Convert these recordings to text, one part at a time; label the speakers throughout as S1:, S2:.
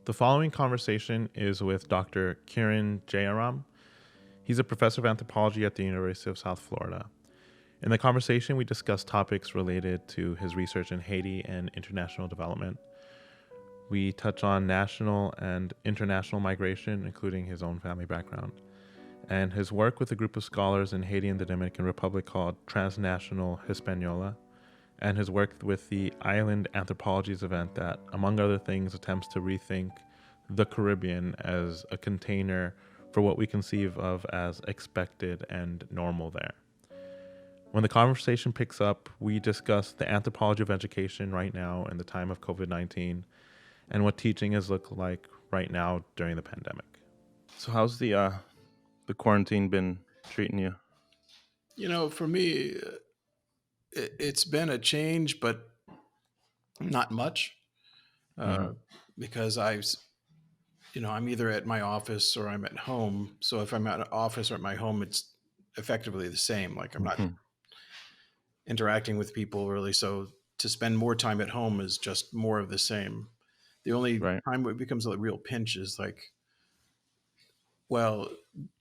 S1: The following conversation is with Dr. Kiran Jayaram. He's a professor of anthropology at the University of South Florida. In the conversation, we discuss topics related to his research in Haiti and international development. We touch on national and international migration, including his own family background, and his work with a group of scholars in Haiti and the Dominican Republic called Transnational Hispaniola, and his work with the Island Anthropologies event that, among other things, attempts to rethink the Caribbean as a container for what we conceive of as expected and normal there. When the conversation picks up, we discuss the anthropology of education right now in the time of COVID-19 and what teaching has looked like right now during the pandemic. So how's the quarantine been treating you?
S2: For me, it's been a change, but not much,
S1: Mm-hmm.
S2: uh, because I'm either at my office or I'm at home. So if I'm at office or at my home, it's effectively the same. Like I'm not
S1: Mm-hmm.
S2: interacting with people really. So to spend more time at home is just more of the same. The only
S1: Right.
S2: time it becomes a real pinch is like, well,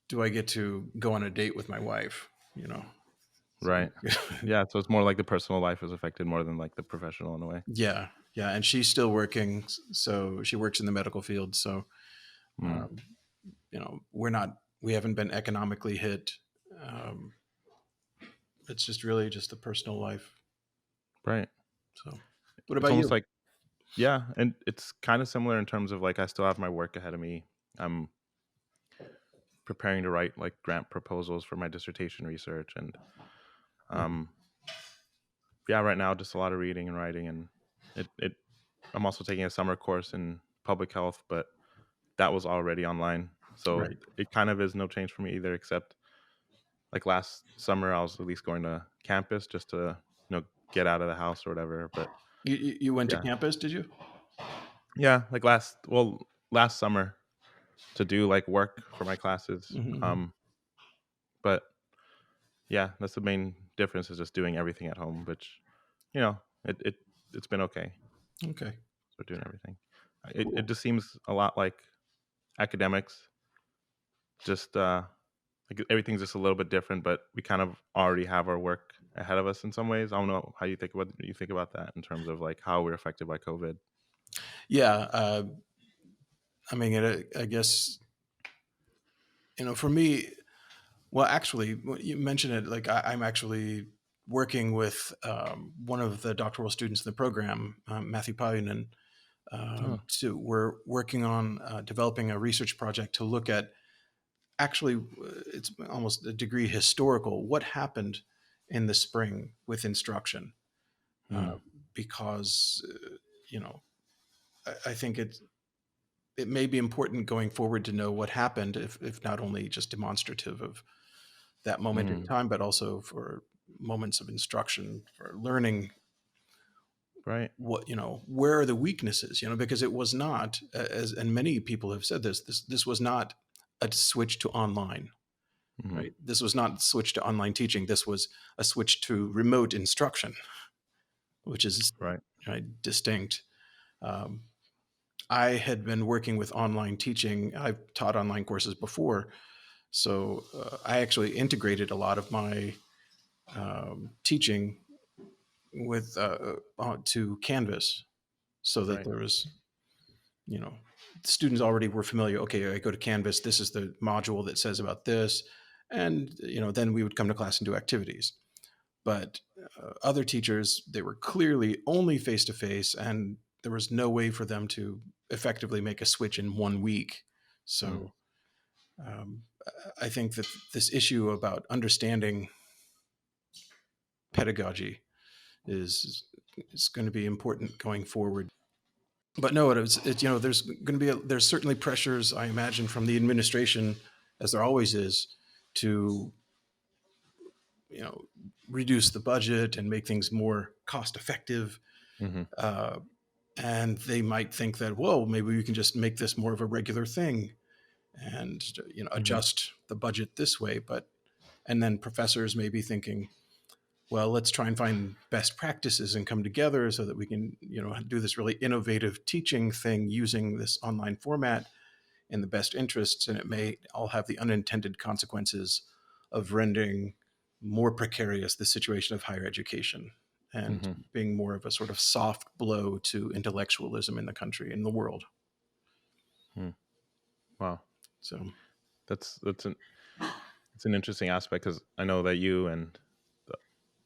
S2: do I get to go on a date with my wife? You know,
S1: Right.
S2: so,
S1: Yeah. So it's more like the personal life is affected more than like the professional in a way.
S2: yeah, yeah, and she's still working, so she works in the medical field. So
S1: Mm.
S2: um, we haven't been economically hit. Um, it's just really just the personal life.
S1: Right.
S2: So, what
S1: It's
S2: about
S1: almost
S2: you?
S1: like, yeah. And it's kind of similar in terms of like, I still have my work ahead of me. I'm preparing to write like grant proposals for my dissertation research. And
S2: Mhm.
S1: um, yeah, right now, just a lot of reading and writing. And it, I'm also taking a summer course in public health, but that was already online. So
S2: Right.
S1: it kind of is no change for me either, except like last summer, I was at least going to campus just to, get out of the house or whatever. But
S2: You went to
S1: yeah,
S2: campus, did you?
S1: yeah, like last summer to do like work for my classes.
S2: Hmm.
S1: But yeah, that's the main difference is just doing everything at home, which, it's been okay.
S2: Okay.
S1: So doing everything. It
S2: Cool.
S1: just seems a lot like academics, just like everything's just a little bit different, but we kind of already have our work ahead of us in some ways. I don't know how you think about that in terms of like how we're affected by COVID.
S2: Yeah. I mean, I guess for me. Well, actually, you mentioned it. Like I'm actually working with one of the doctoral students in the program, Matthew Pajunen.
S1: Oh,
S2: We're working on developing a research project to look at actually, it's almost a degree historical, what happened in the spring with instruction.
S1: hmm,
S2: Because, you know, I think it may be important going forward to know what happened, if not only just demonstrative of that moment in
S1: hmm,
S2: time, but also for moments of instruction, for learning
S1: right.
S2: where are the weaknesses, because it was not, as and many people have said this was not a switch to online,
S1: Hmm,
S2: right? This was not a switch to online teaching. This was a switch to remote instruction, which is
S1: right.
S2: right, distinct. Um, I had been working with online teaching. I've taught online courses before, so I actually integrated a lot of my teaching with to Canvas, so that
S1: Right.
S2: there was, students already were familiar. Okay, I go to Canvas. This is the module that says about this, and then we would come to class and do activities. But other teachers, they were clearly only face to face, and there was no way for them to effectively make a switch in 1 week.
S1: Mm,
S2: So um, I think that this issue about understanding pedagogy is going to be important going forward. But no, there's going to be there's certainly pressures, I imagine, from the administration, as there always is, to you know reduce the budget and make things more cost effective.
S1: hmm,
S2: Uh, and they might think that, well, maybe we can just make this more of a regular thing and
S1: hmm,
S2: adjust the budget this way. But and then professors may be thinking, well, let's try and find best practices and come together so that we can, do this really innovative teaching thing using this online format in the best interests. And it may all have the unintended consequences of rendering more precarious the situation of higher education and
S1: Hmm.
S2: being more of a sort of soft blow to intellectualism in the country, in the world.
S1: Wow,
S2: So,
S1: that's an it's an interesting aspect because I know that you and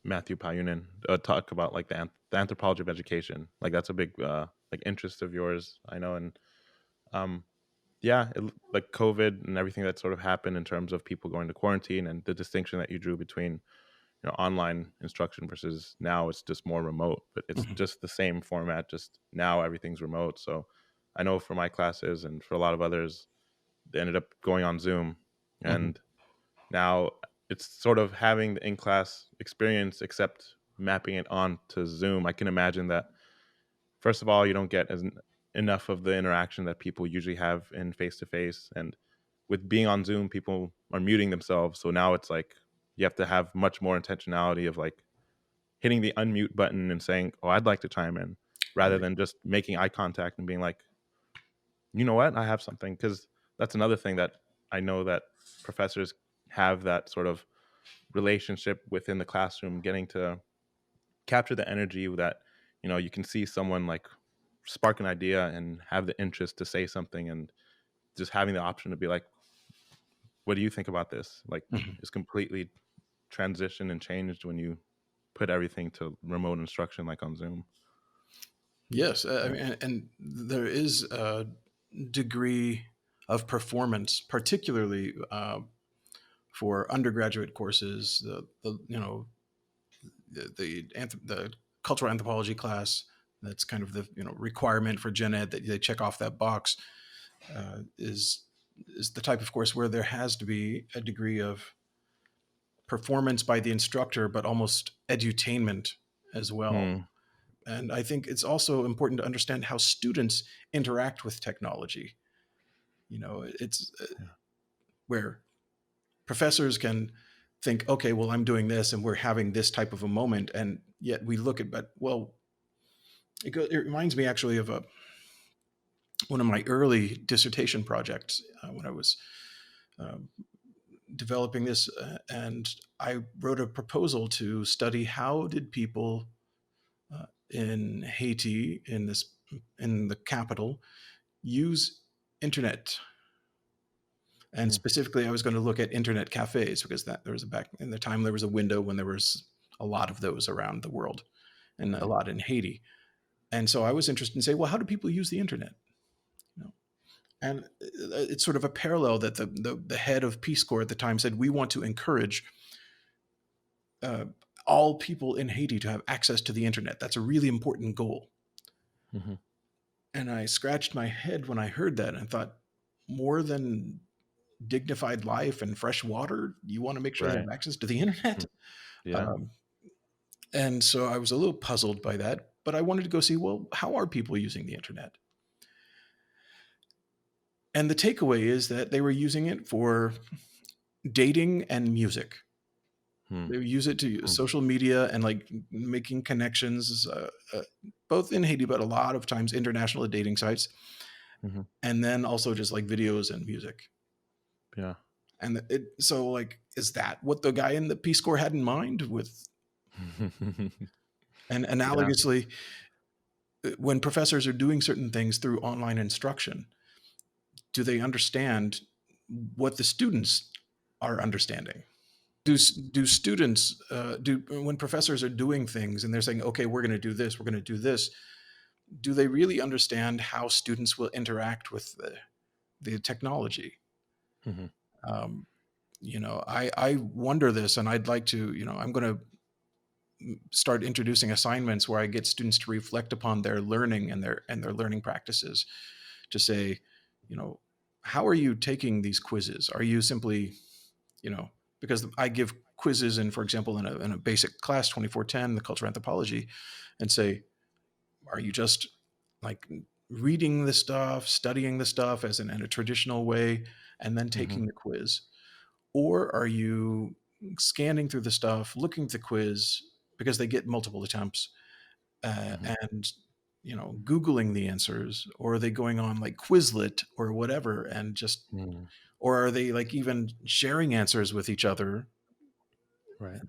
S1: Matthew Payunin talk about like the anthropology of education. Like that's a big like interest of yours, I know. And um, yeah, like COVID and everything that sort of happened in terms of people going to quarantine and the distinction that you drew between online instruction versus now it's just more remote, but it's
S2: mhm,
S1: just the same format. Just now everything's remote. So I know for my classes and for a lot of others, they ended up going on Zoom,
S2: mhm,
S1: and now it's sort of having the in-class experience, except mapping it on to Zoom. I can imagine that, first of all, you don't get enough of the interaction that people usually have in face-to-face. And with being on Zoom, people are muting themselves. So now it's like you have to have much more intentionality of like hitting the unmute button and saying, "Oh, I'd like to chime in," rather
S2: right.
S1: than just making eye contact and being like, "You know what? I have something." Because that's another thing that I know that professors have, that sort of relationship within the classroom, getting to capture the energy that you can see someone like spark an idea and have the interest to say something, and just having the option to be like, "What do you think about this?" Like,
S2: Mhm.
S1: is completely transitioned and changed when you put everything to remote instruction like on Zoom.
S2: Yes, I
S1: Yeah.
S2: mean, and there is a degree of performance, particularly for undergraduate courses. The cultural anthropology class, that's kind of the requirement for gen ed, that they check off that box, is the type of course where there has to be a degree of performance by the instructor, but almost edutainment as well.
S1: Hmm.
S2: And I think it's also important to understand how students interact with technology. It's
S1: Yeah.
S2: where professors can think, okay, well, I'm doing this and we're having this type of a moment. And yet we look at, but well, it reminds me actually of one of my early dissertation projects when I was um, developing this. And I wrote a proposal to study how did people in Haiti, in the capital, use internet. And
S1: Hmm.
S2: specifically, I was going to look at internet cafes because that there was back in the time there was a window when there was a lot of those around the world, and a
S1: Right.
S2: lot in Haiti. And so I was interested in say, well, how do people use the internet? You know, and it's sort of a parallel that the head of Peace Corps at the time said, we want to encourage uh, all people in Haiti to have access to the internet. That's a really important goal.
S1: Hmm.
S2: And I scratched my head when I heard that, and I thought, more than dignified life and fresh water, you want to make sure they
S1: Right.
S2: have access to the internet.
S1: Hmm. Yeah.
S2: Um, and so I was a little puzzled by that, but I wanted to go see, well, how are people using the internet? And the takeaway is that they were using it for dating and music.
S1: Hmm.
S2: They use it to
S1: Hmm.
S2: social media and like making connections, both in Haiti, but a lot of times international dating sites,
S1: Hmm.
S2: and then also just like videos and music.
S1: Yeah.
S2: And so like, is that what the guy in the Peace Corps had in mind with? And
S1: Yeah.
S2: analogously, when professors are doing certain things through online instruction, do they understand what the students are understanding? Do students do when professors are doing things and they're saying, okay, we're going to do this, we're going to do this? Do they really understand how students will interact with the technology?
S1: Hmm.
S2: Um, I wonder this, and I'd like to. I'm going to start introducing assignments where I get students to reflect upon their learning and their learning practices, to say, you know, how are you taking these quizzes? Are you simply, because I give quizzes in, for example, in a basic class, 2410, the cultural anthropology, and say, are you just like reading the stuff, studying the stuff in a traditional way, and then
S1: Hmm.
S2: taking the quiz? Or are you scanning through the stuff, looking at the quiz because they get multiple attempts,
S1: Hmm.
S2: and Googling the answers, or are they going on like Quizlet or whatever, and just,
S1: Mm.
S2: or are they like even sharing answers with each other,
S1: Right.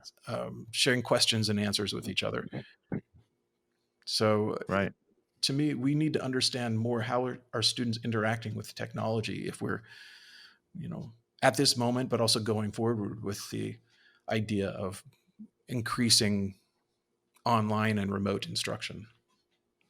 S2: sharing questions and answers with each other? So
S1: Right.
S2: to me, we need to understand more how are students interacting with technology if we're, you know, at this moment, but also going forward with the idea of increasing online and remote instruction.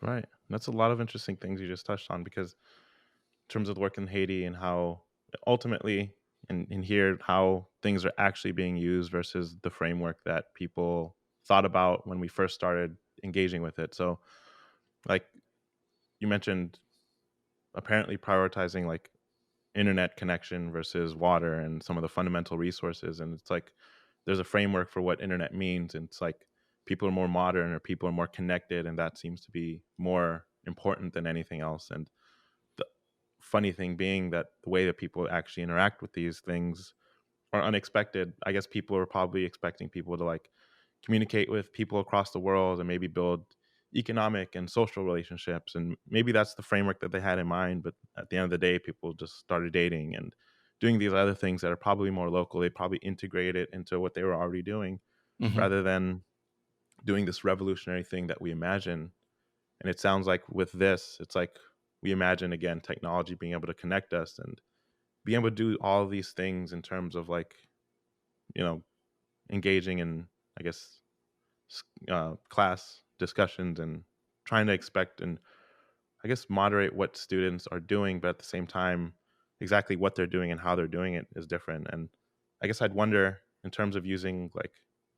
S1: Right. That's a lot of interesting things you just touched on because in terms of the work in Haiti and how ultimately in here how things are actually being used versus the framework that people thought about when we first started engaging with it. So like you mentioned apparently prioritizing like internet connection versus water and some of the fundamental resources, and it's like there's a framework for what internet means, and it's like people are more modern or people are more connected, and that seems to be more important than anything else. And the funny thing being that the way that people actually interact with these things are unexpected. I guess people are probably expecting people to like communicate with people across the world and maybe build economic and social relationships, and maybe that's the framework that they had in mind. But at the end of the day, people just started dating and doing these other things that are probably more local. They probably integrate it into what they were already doing
S2: Hmm.
S1: rather than doing this revolutionary thing that we imagine. And it sounds like with this, it's like we imagine again technology being able to connect us and being able to do all of these things in terms of like, you know, engaging in, I guess, class discussions and trying to expect and I guess moderate what students are doing, but at the same time, exactly what they're doing and how they're doing it is different. And I guess I'd wonder in terms of using like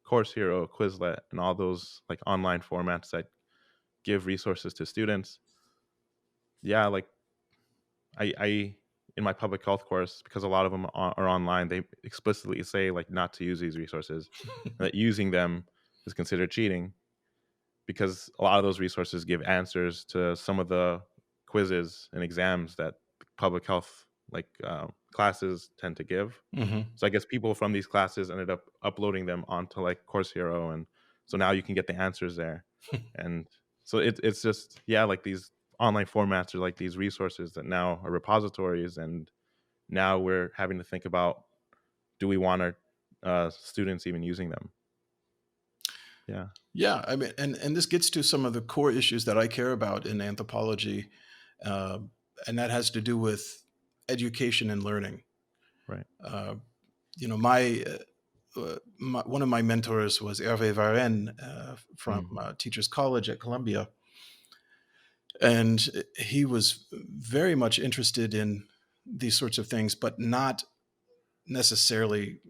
S1: Course Hero, Quizlet, and all those like online formats that give resources to students. Yeah, like I in my public health course, because a lot of them are online, they explicitly say like not to use these resources, and that using them is considered cheating because a lot of those resources give answers to some of the quizzes and exams that public health like classes tend to give.
S2: Hmm.
S1: So I guess people from these classes ended up uploading them onto like Course Hero, and so now you can get the answers there. And so it's just yeah, like these online formats are like these resources that now are repositories, and now we're having to think about do we want our students even using them? Yeah.
S2: Yeah, I mean, and this gets to some of the core issues that I care about in anthropology, uh, and that has to do with education and learning.
S1: Right.
S2: Uh, one of my mentors was Hervé Varenne from
S1: Mm.
S2: Teachers College at Columbia, and he was very much interested in these sorts of things, but not necessarily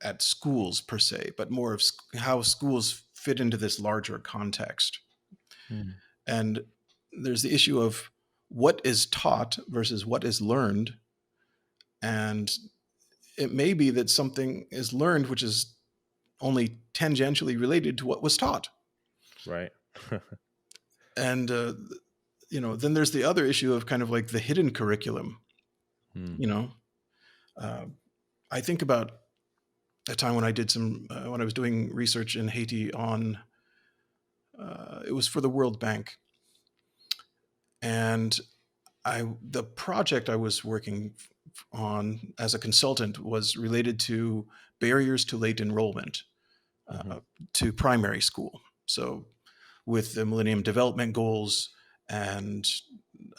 S2: at schools per se, but more of how schools fit into this larger context.
S1: Mm.
S2: And there's the issue of what is taught versus what is learned. And it may be that something is learned which is only tangentially related to what was taught.
S1: Right.
S2: And, then there's the other issue of kind of like the hidden curriculum.
S1: Mm.
S2: You know, uh, I think about a time when I did when I was doing research in Haiti on, it was for the World Bank. And the project I was working on as a consultant was related to barriers to late enrollment
S1: Hmm.
S2: uh, to primary school. So, with the Millennium Development Goals and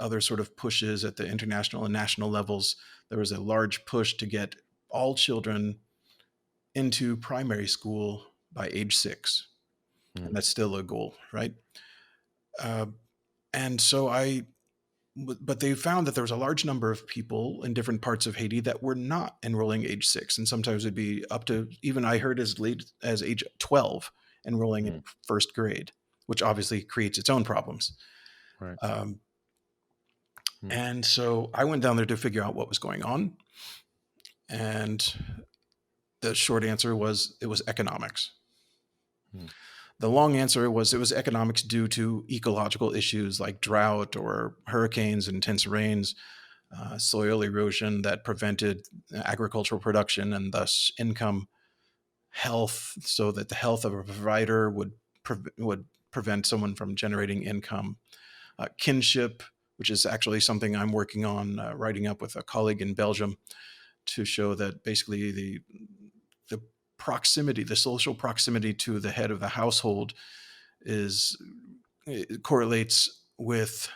S2: other sort of pushes at the international and national levels, there was a large push to get all children into primary school by age 6. And
S1: Mm.
S2: that's still a goal, right? Uh, and so but they found that there was a large number of people in different parts of Haiti that were not enrolling age 6, and sometimes it'd be up to, even I heard, as late as age 12 enrolling in
S1: Mm.
S2: first grade, which obviously creates its own problems.
S1: Right.
S2: Um,
S1: Mm.
S2: and so I went down there to figure out what was going on, and the short answer was it was economics.
S1: Mm.
S2: The long answer was it was economics due to ecological issues like drought or hurricanes and intense rains, soil erosion that prevented agricultural production and thus income, health, so that the health of a provider would prevent someone from generating income. Kinship, which is actually something I'm working on, writing up with a colleague in Belgium, to show that basically the proximity, the social proximity to the head of the household, it correlates with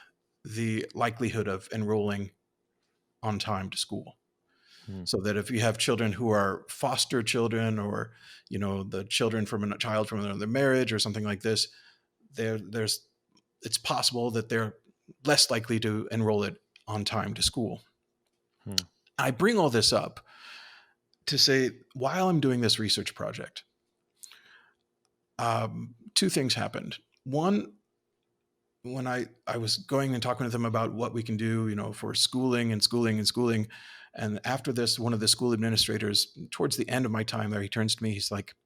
S2: the likelihood of enrolling on time to school. So that if you have children who are foster children, or the children from a child from another marriage or something like this, it's possible that they're less likely to enroll it on time to school. I bring all this up to say, while I'm doing this research project, two things happened. One, when I was going and talking with them about what we can do, for schooling. And after this, one of the school administrators, towards the end of my time there, he turns to me, he's like,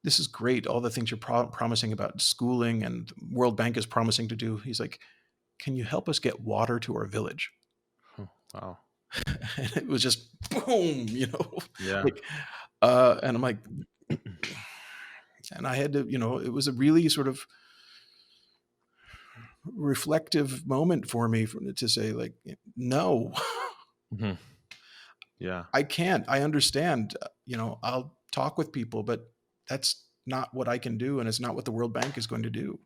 S2: "This is great, all the things you're promising about schooling and World Bank is promising to do." He's like, "Can you help us get water to our village?"
S1: Wow.
S2: And it was just boom,
S1: Yeah.
S2: And I'm like, and I had to, it was a really sort of reflective moment for me to say, like, no.
S1: Yeah.
S2: I can't. I understand, I'll talk with people, but that's not what I can do, and it's not what the World Bank is going to do.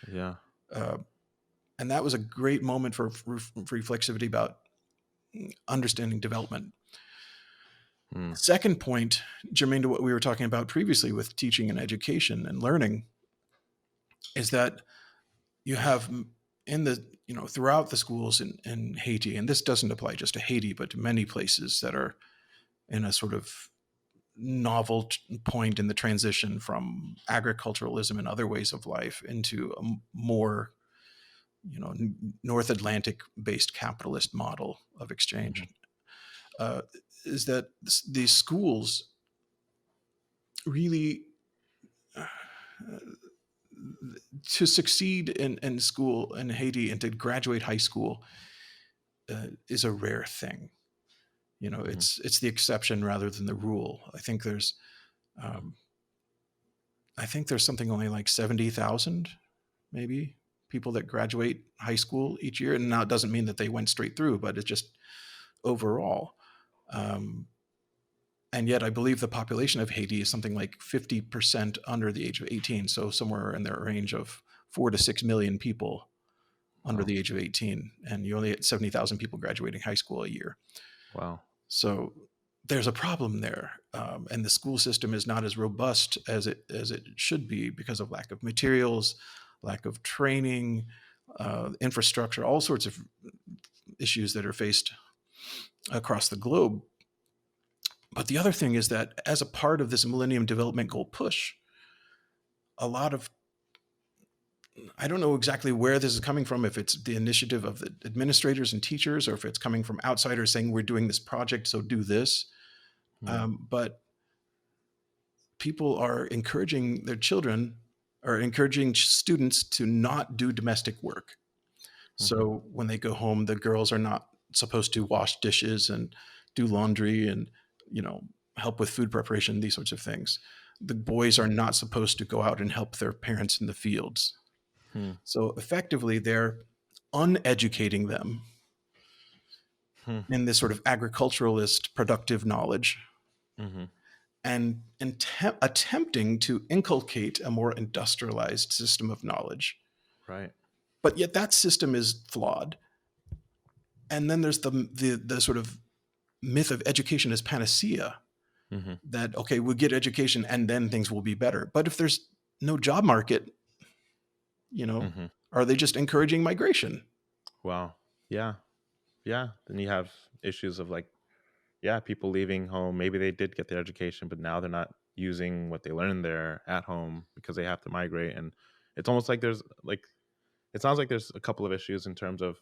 S1: Yeah.
S2: And that was a great moment for reflexivity about understanding development. Second point, germane to what we were talking about previously with teaching and education and learning, is that you have throughout the schools in Haiti, and this doesn't apply just to Haiti, but to many places that are in a sort of novel point in the transition from agriculturalism and other ways of life into a more, North Atlantic based capitalist model of exchange, is that these schools really, to succeed in school in Haiti and to graduate high school, is a rare thing. It's the exception rather than the rule. I think there's something only like 70,000 maybe people that graduate high school each year. And now it doesn't mean that they went straight through, but it's just overall. And yet I believe the population of Haiti is something like 50% under the age of 18. So somewhere in the range of 4 to 6 million people under the age of 18. And you only get 70,000 people graduating high school a year.
S1: Wow.
S2: So there's a problem there. And the school system is not as robust as it should be because of lack of materials, lack of training, infrastructure, all sorts of issues that are faced across the globe. But the other thing is that as a part of this Millennium Development Goal push, a lot of, I don't know exactly where this is coming from, if it's the initiative of the administrators and teachers, or if it's coming from outsiders saying, we're doing this project, so do this. But people are encouraging their children, or encouraging students, to not do domestic work. So when they go home, the girls are not supposed to wash dishes and do laundry and, help with food preparation, these sorts of things. The boys are not supposed to go out and help their parents in the fields. So effectively, they're uneducating them in this sort of agriculturalist productive knowledge, and attempting to inculcate a more industrialized system of knowledge.
S1: Right.
S2: But yet that system is flawed. And then there's the sort of myth of education as panacea, that, okay, we'll get education and then things will be better. But if there's no job market, are they just encouraging migration?
S1: Wow. Yeah. Yeah. Then you have issues of people leaving home. Maybe they did get their education, but now they're not using what they learned there at home because they have to migrate. And it's almost like it sounds like there's a couple of issues in terms of,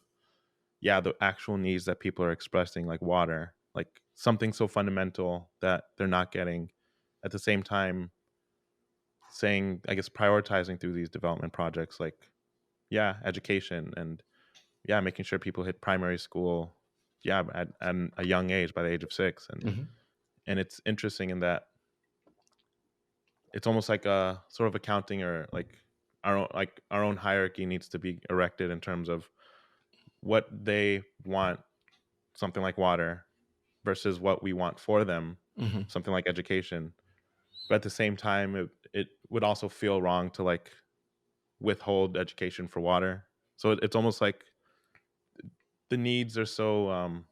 S1: the actual needs that people are expressing, like water, like something so fundamental that they're not getting. At the same time, saying, I guess, prioritizing through these development projects, like, education and, making sure people hit primary school, at a young age, by the age of 6. And it's interesting in that it's almost like a sort of accounting, or like our own hierarchy needs to be erected in terms of what they want, something like water, versus what we want for them,
S2: Hmm.
S1: something like education. But at the same time, it would also feel wrong to like withhold education for water. So it's almost like the needs are so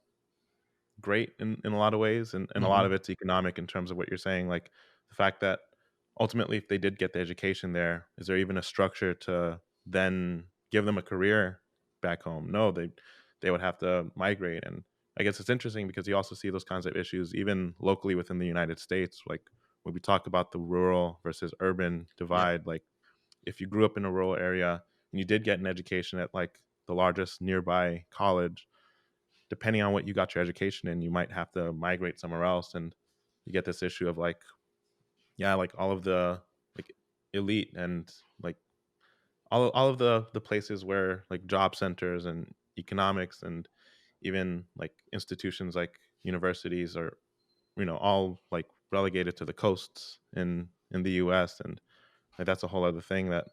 S1: great in a lot of ways, and a lot
S2: Hmm.
S1: of it's economic in terms of what you're saying, like the fact that ultimately, if they did get the education there, is there even a structure to then give them a career back home? No, they would have to migrate. And I guess it's interesting because you also see those kinds of issues even locally within the United States, like when we talk about the rural versus urban
S2: Yeah.
S1: divide. Like if you grew up in a rural area and you did get an education at like the largest nearby college, depending on what you got your education in, you might have to migrate somewhere else. And you get this issue of like, yeah, like all of the like elite and like all of the places where like job centers and economics and even like institutions like universities are, all like relegated to the coasts in the US. And like that's a whole other thing that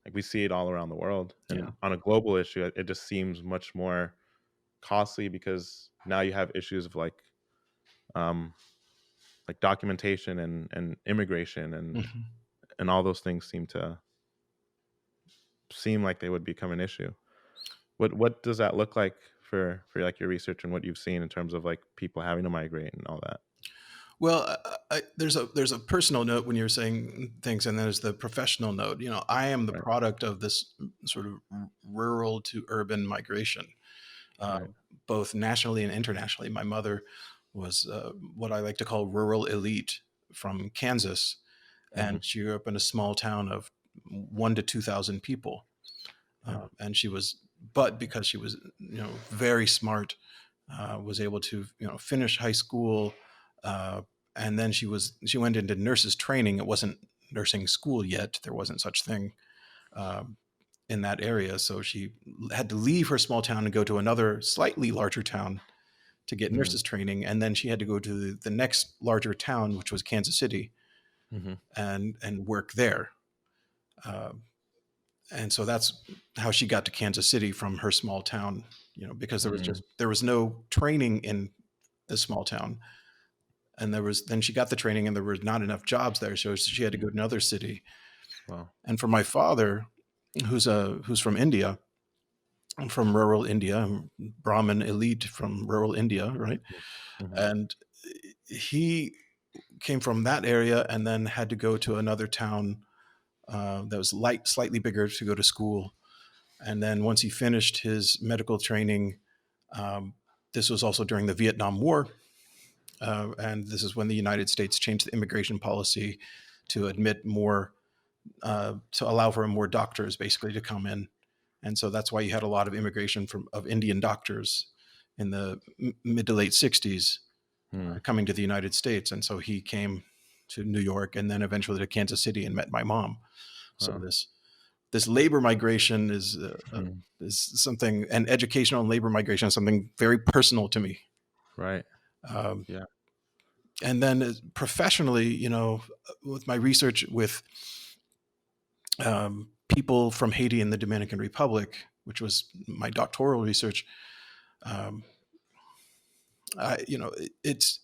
S1: like we see it all around the world.
S2: Yeah.
S1: And on a global issue, it just seems much more costly because now you have issues of um like documentation and immigration,
S2: Hmm.
S1: and all those things seem like they would become an issue. What does that look like for like your research and what you've seen in terms of like people having to migrate and all that?
S2: Well, there's a personal note when you're saying things, and there's the professional note. I am the
S1: Right,
S2: product of this sort of rural to urban migration, uh,
S1: right.
S2: both nationally and internationally. My mother was what I like to call rural elite from Kansas,
S1: Hmm.
S2: and she grew up in a small town of 1 to 2,000 people.
S1: Yeah.
S2: And she was, but because she was, very smart, was able to, finish high school, uh, and then she went into nurses training. It wasn't nursing school yet; there wasn't such thing in that area. So she had to leave her small town and go to another slightly larger town to get
S1: Mm.
S2: nurses training, and then she had to go to the next larger town, which was Kansas City,
S1: Hmm.
S2: and work there. Uh, and so that's how she got to Kansas City from her small town. Because
S1: Mm.
S2: there was no training in this small town, and then she got the training, and there were not enough jobs there, so she had to go to another city.
S1: Wow.
S2: And for my father, who's from India, from rural India, Brahmin elite from rural India, right?
S1: Hmm.
S2: And he came from that area and then had to go to another town that was slightly bigger to go to school. And then once he finished his medical training, um, this was also during the Vietnam War. And this is when the United States changed the immigration policy to admit more, to allow for more doctors basically to come in. And so that's why you had a lot of immigration of Indian doctors in the mid to late 60s
S1: Mm.
S2: coming to the United States. And so he came to New York and then eventually to Kansas City and met my mom. So
S1: Wow.
S2: this labor migration
S1: Mm.
S2: is something, and educational and labor migration is something very personal to me.
S1: Right.
S2: Um,
S1: Yeah.
S2: and then professionally, with my research with people from Haiti and the Dominican Republic, which was my doctoral research, um, it's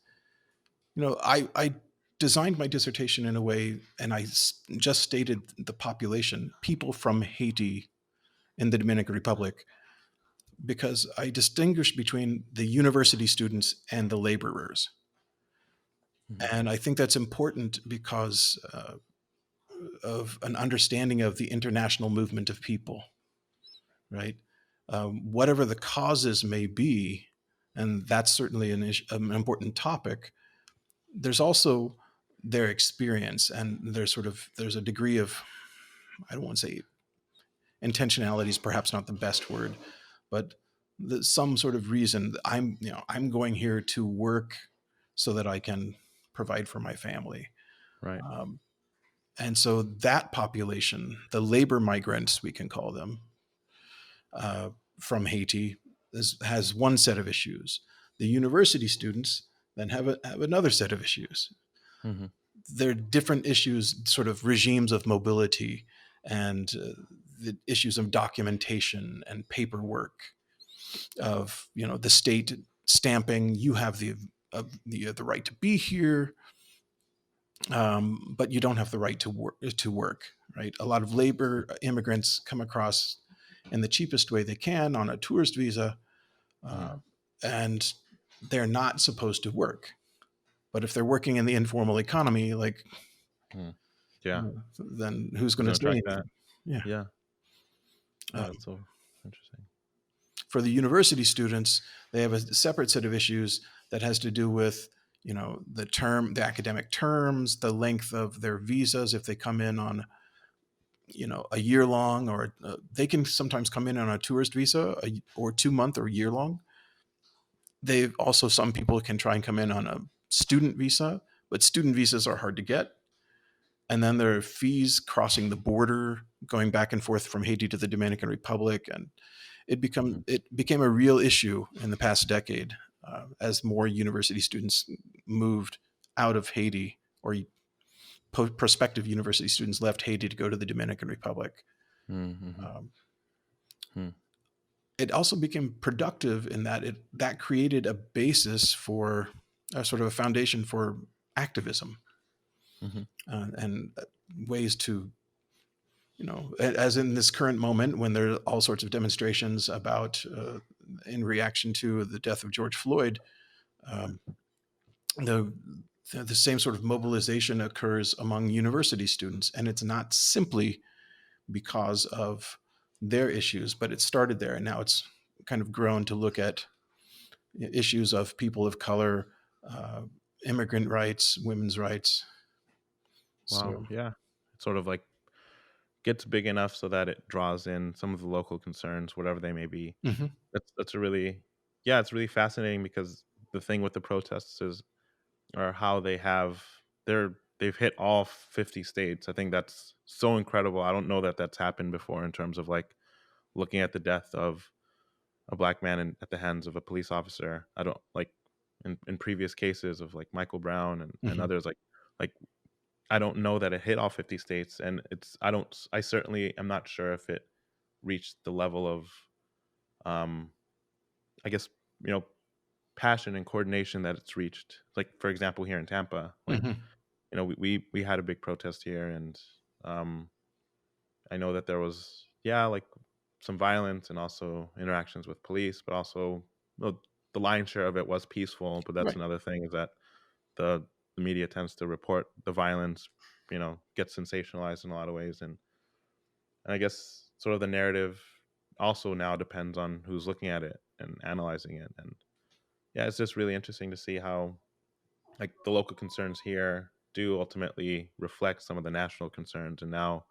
S2: I designed my dissertation in a way, and I just stated the population, people from Haiti in the Dominican Republic, because I distinguish between the university students and the laborers.
S1: Hmm.
S2: And I think that's important because of an understanding of the international movement of people, right? Whatever the causes may be, and that's certainly an important topic, there's also their experience, and there's a degree of, I don't want to say intentionality is perhaps not the best word, but some sort of reason that I'm going here to work so that I can provide for my family.
S1: Right.
S2: Um, and so that population, the labor migrants, we can call them, uh, from Haiti, has one set of issues. The university students then have another set of issues.
S1: Hmm.
S2: there are different issues, sort of regimes of mobility, and the issues of documentation and paperwork, of the state stamping you have the right to be here, but you don't have the right to work. Right? A lot of labor immigrants come across in the cheapest way they can on a tourist visa,
S1: Mm.
S2: uh, and they're not supposed to work. But if they're working in the informal economy, like,
S1: Mm. Yeah.
S2: then who's
S1: Who's
S2: going to
S1: gonna
S2: say
S1: track that?
S2: anything? Yeah.
S1: Yeah. Yeah.
S2: Um,
S1: That's so interesting.
S2: for the university students, they have a separate set of issues that has to do with the academic terms, the length of their visas. If they come in on a year long, or they can sometimes come in on a tourist visa, or 2 month or year long. They also, some people can try and come in on a student visa, but student visas are hard to get. And then there are fees crossing the border, going back and forth from Haiti to the Dominican Republic, and
S1: Hmm.
S2: it became a real issue in the past decade, as more university students moved out of Haiti, or prospective university students left Haiti to go to the Dominican Republic.
S1: Mm-hmm.
S2: Um,
S1: Hmm.
S2: it also became productive in that that created a basis for a sort of a foundation for activism,
S1: Hmm.
S2: and ways to, as in this current moment when there are all sorts of demonstrations about, in reaction to the death of George Floyd, um, the the same sort of mobilization occurs among university students, and it's not simply because of their issues, but it started there, and now it's kind of grown to look at issues of people of color, uh, immigrant rights, women's rights.
S1: Wow.
S2: So,
S1: Yeah. It's sort of like gets big enough so that it draws in some of the local concerns, whatever they may be.
S2: mhm,
S1: That's a really, yeah, it's really fascinating because the thing with the protests is, or how they've hit all 50 states. I think that's so incredible. I don't know that that's happened before in terms of like looking at the death of a black man at the hands of a police officer. I don't like in previous cases of like Michael Brown and
S2: mhm.
S1: others like I don't know that it hit all 50 states, and I certainly am not sure if it reached the level of um I guess, you know, passion and coordination that it's reached. Like for example, here in Tampa, like,
S2: Mhm.
S1: we had a big protest here, and um I know that there was, yeah, like some violence and also interactions with police, but also, well, the lion's share of it was peaceful. But that's
S2: Right.
S1: another thing, is that the media tends to report the violence, gets sensationalized in a lot of ways, and I guess sort of the narrative also now depends on who's looking at it and analyzing it. And yeah, it's just really interesting to see how like the local concerns here do ultimately reflect some of the national concerns. And now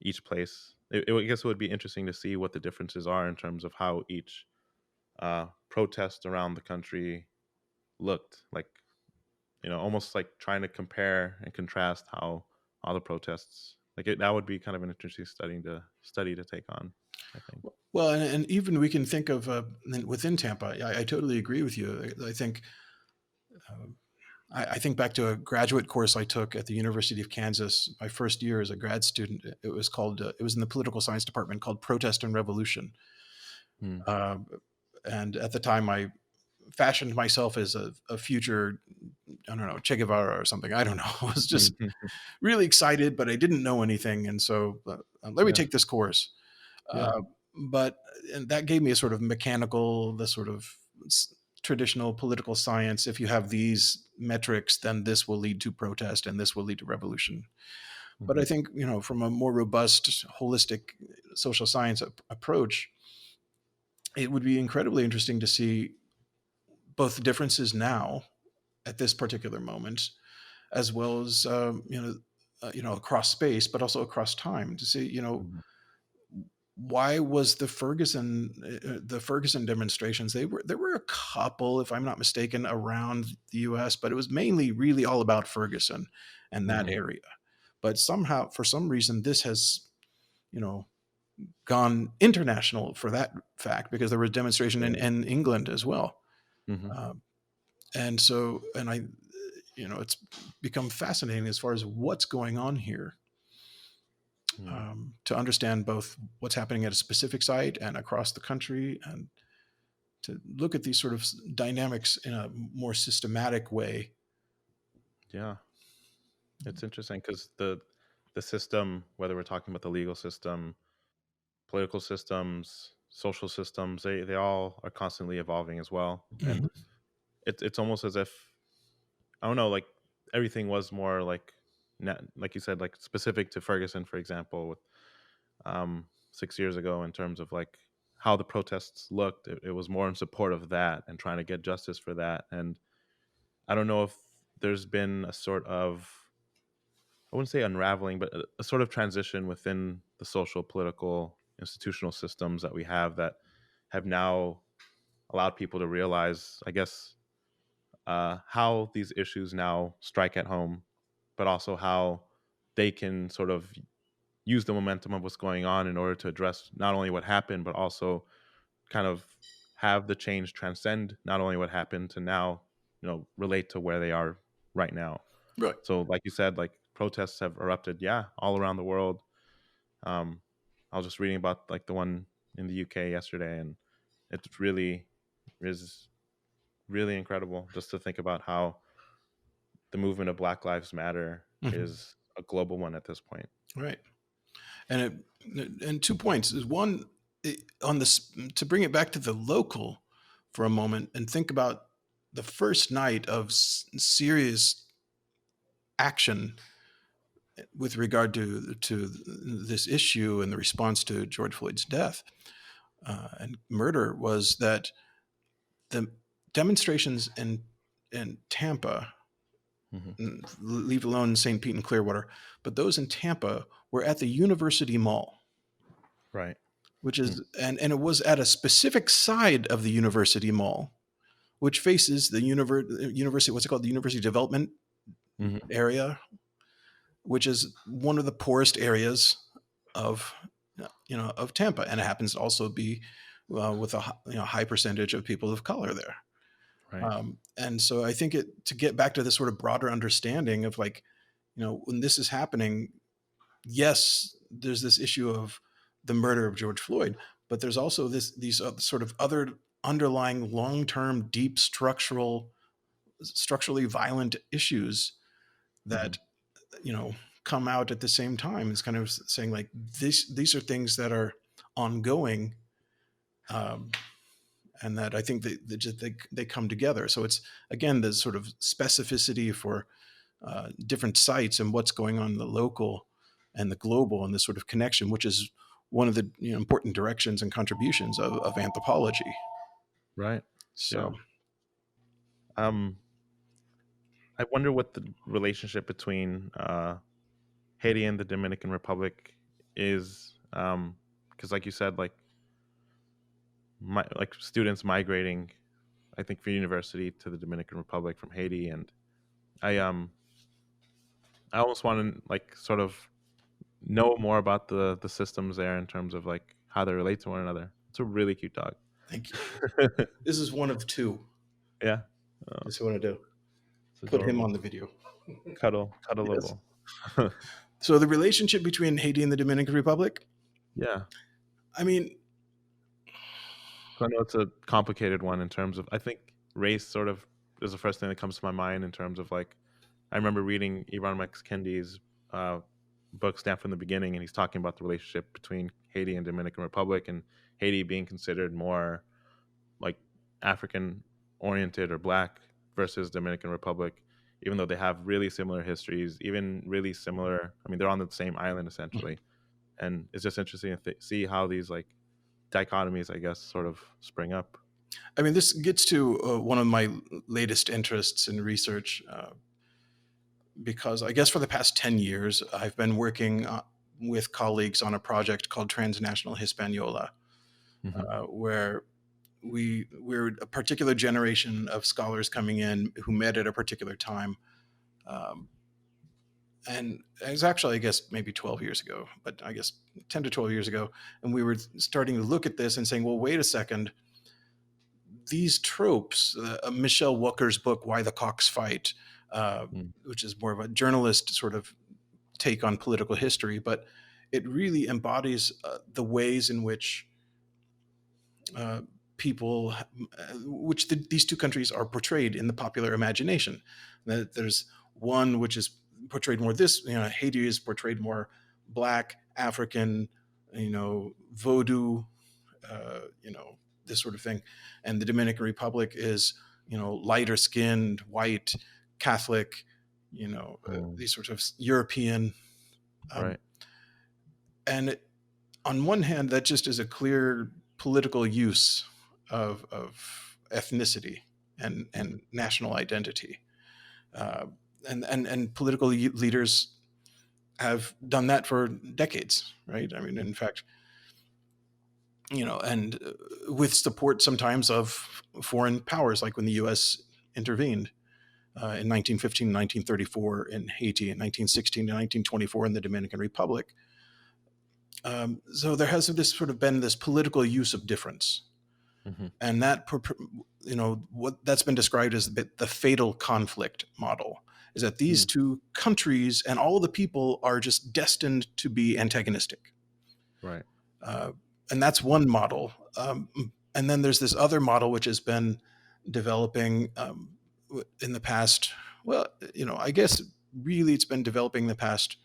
S1: each place, I guess it would be interesting to see what the differences are in terms of how each protest around the country looked like, almost like trying to compare and contrast how all the protests, that would be kind of an interesting study to take on, I think.
S2: Well, and even we can think of, within Tampa. I totally agree with you. I think, I think back to a graduate course I took at the University of Kansas my first year as a grad student. It was called, it was in the political science department, called Protest and Revolution.
S1: Hmm.
S2: Uh, and at the time, I fashioned myself as a future, I don't know, Che Guevara or something. I don't know. I was just
S1: Mhm.
S2: really excited, but I didn't know anything. And so, let me
S1: Yeah.
S2: take this course.
S1: Yeah.
S2: Uh, but and that gave me a sort of mechanical, the sort of traditional political science. If you have these metrics, then this will lead to protest and this will lead to revolution. But I
S1: Hmm.
S2: think, from a more robust, holistic social science approach, it would be incredibly interesting to see both the differences now at this particular moment, as well as, across space, but also across time, to see,
S1: Hmm.
S2: why was the Ferguson demonstrations, there were a couple, if I'm not mistaken, around the US, but it was mainly really all about Ferguson and that
S1: Hmm.
S2: area. But somehow, for some reason, this has, you know gone international for that fact, because there was demonstration
S1: Yeah.
S2: in England as well.
S1: Hmm.
S2: uh, and so, and I it's become fascinating as far as what's going on here,
S1: Mm.
S2: to understand both what's happening at a specific site and across the country, and to look at these sort of dynamics in a more systematic way.
S1: Yeah, it's interesting because the system, whether we're talking about the legal system, political systems, social systems, they all are constantly evolving as well.
S2: Mhm.
S1: And it's almost as if, I don't know, like everything was more like, like you said, like specific to Ferguson, for example, with 6 years ago, in terms of like how the protests looked. It was more in support of that and trying to get justice for that. And I don't know if there's been a sort of, I wouldn't say unraveling, but a sort of transition within the social, political, institutional systems that we have, that have now allowed people to realize, I guess, how these issues now strike at home, but also how they can sort of use the momentum of what's going on in order to address not only what happened, but also kind of have the change transcend not only what happened to now, relate to where they are right now.
S2: Right.
S1: So, like you said, like protests have erupted, yeah, all around the world. Um, I was just reading about like the one in the UK yesterday, and it really is really incredible just to think about how the movement of Black Lives Matter
S2: Mhm.
S1: is a global one at this point.
S2: Right. And 2 points is one, on this, to bring it back to the local for a moment and think about the first night of serious action with regard to this issue and the response to George Floyd's death and murder, was that the demonstrations in Tampa,
S1: Hmm.
S2: leave alone St. Pete and Clearwater, but those in Tampa were at the University Mall,
S1: Right.
S2: which
S1: Mm.
S2: is, and it was at a specific side of the University Mall, which faces the university. What's it called? The University Development
S1: Hmm.
S2: area, which is one of the poorest areas of of Tampa, and it happens to also be with a high percentage of people of color there.
S1: Right.
S2: And so I think to get back to this sort of broader understanding of, like, when this is happening, yes, there's this issue of the murder of George Floyd, but there's also these sort of other underlying long-term, deep structurally violent issues
S1: Hmm.
S2: that you know come out at the same time. It's kind of saying, like, these are things that are ongoing, um, and that I think they come together. So it's, again, the sort of specificity for different sites and what's going on in the local and the global, and this sort of connection, which is one of the important directions and contributions of anthropology.
S1: Right.
S2: So
S1: Yeah. Um, I wonder what the relationship between Haiti and the Dominican Republic is, because, like you said, like students migrating, I think, for university to the Dominican Republic from Haiti, and I um I almost want to like sort of know more about the systems there in terms of like how they relate to one another. It's a really cute dog.
S2: thank you. This is one of two.
S1: Yeah,
S2: Just want to do
S1: it's
S2: put him on
S1: adorable.
S2: the video. Yes.
S1: Cuddleable.
S2: So the relationship between Haiti and the Dominican Republic.
S1: Yeah.
S2: I mean,
S1: So I know it's a complicated one in terms of, I think race sort of is the first thing that comes to my mind in terms of like, I remember reading Ibram X. Kendi's uh, book Stamped from the Beginning, and he's talking about the relationship between Haiti and Dominican Republic, and Haiti being considered more like African oriented or black versus Dominican Republic, even though they have really similar histories, even really similar. I mean, they're on the same island essentially, and it's just interesting to see how these like dichotomies, I guess, sort of spring up.
S2: this gets to one of my latest interests in research, because I guess for the past 10 years, I've been working with colleagues on a project called Transnational Hispaniola,
S1: Hmm.
S2: where we're a particular generation of scholars coming in who met at a particular time. Um, and it was actually, I guess, maybe 12 years ago, but I guess 10 to 12 years ago. And we were starting to look at this and saying, well, wait a second, these tropes, Michelle Walker's book, Why the Cocks Fight, uh,
S1: Mm.
S2: which is more of a journalist sort of take on political history, but it really embodies the ways in which uh, people, which these two countries are portrayed in the popular imagination. That there's one which is portrayed more this, Haiti is portrayed more black, African, voodoo, this sort of thing, and the Dominican Republic is, lighter skinned, white, Catholic,
S1: Mm.
S2: these sorts of European, um,
S1: Right.
S2: and on one hand, that just is a clear political use of ethnicity
S1: Mhm.
S2: and national identity. Uh, and political leaders have done that for decades, right? I mean, in fact, and with support sometimes of foreign powers, like when the U.S. intervened in 1915, 1934 in Haiti, in 1916 and 1924 in the Dominican Republic. So there has this sort of been this political use of difference,
S1: Mhm.
S2: and that what that's been described as the fatal conflict model is that these
S1: Mm.
S2: two countries and all of the people are just destined to be antagonistic,
S1: Right.
S2: uh, and that's one model. And then there's this other model which has been developing in the past. Well, I guess really it's been developing the past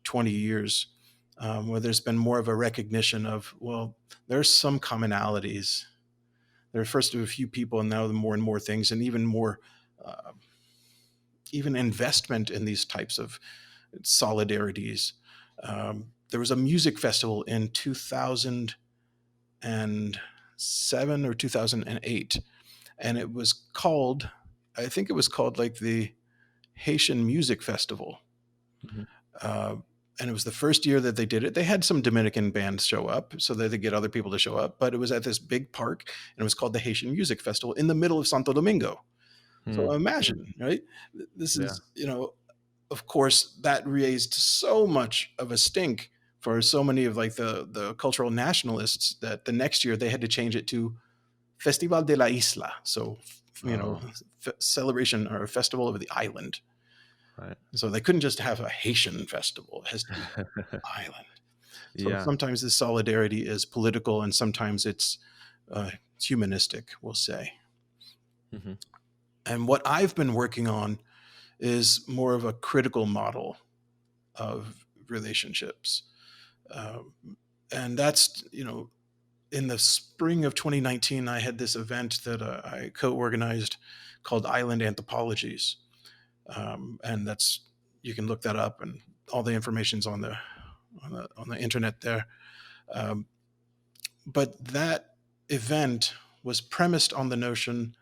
S2: 20 years, where there's been more of a recognition of, well, there's some commonalities. There are first a few people, and now more and more things, and even more, uh, even investment in these types of solidarities. There was a music festival in 2007 or 2008, and it was called, I think it was called like the Haitian Music Festival.
S1: Mhm.
S2: Uh, and it was the first year that they did it. They had some Dominican bands show up so that they get other people to show up, but it was at this big park, and it was called the Haitian Music Festival in the middle of Santo Domingo. So
S1: Mm. Mm.
S2: imagine, right? This
S1: Yeah.
S2: is, of course, that raised so much of a stink for so many of like the cultural nationalists that the next year they had to change it to Festival de la Isla. So,
S1: Oh.
S2: celebration or festival of the island.
S1: Right.
S2: So they couldn't just have a Haitian festival. It has to be island. So
S1: Yeah.
S2: sometimes this solidarity is political, and sometimes it's humanistic, we'll say.
S1: Mhm.
S2: And what I've been working on is more of a critical model of relationships. Um, and that's, in the spring of 2019, I had this event that I co organized called Island Anthropologies. And that's, you can look that up, and all the information's on the internet there. Um, but that event was premised on the notion,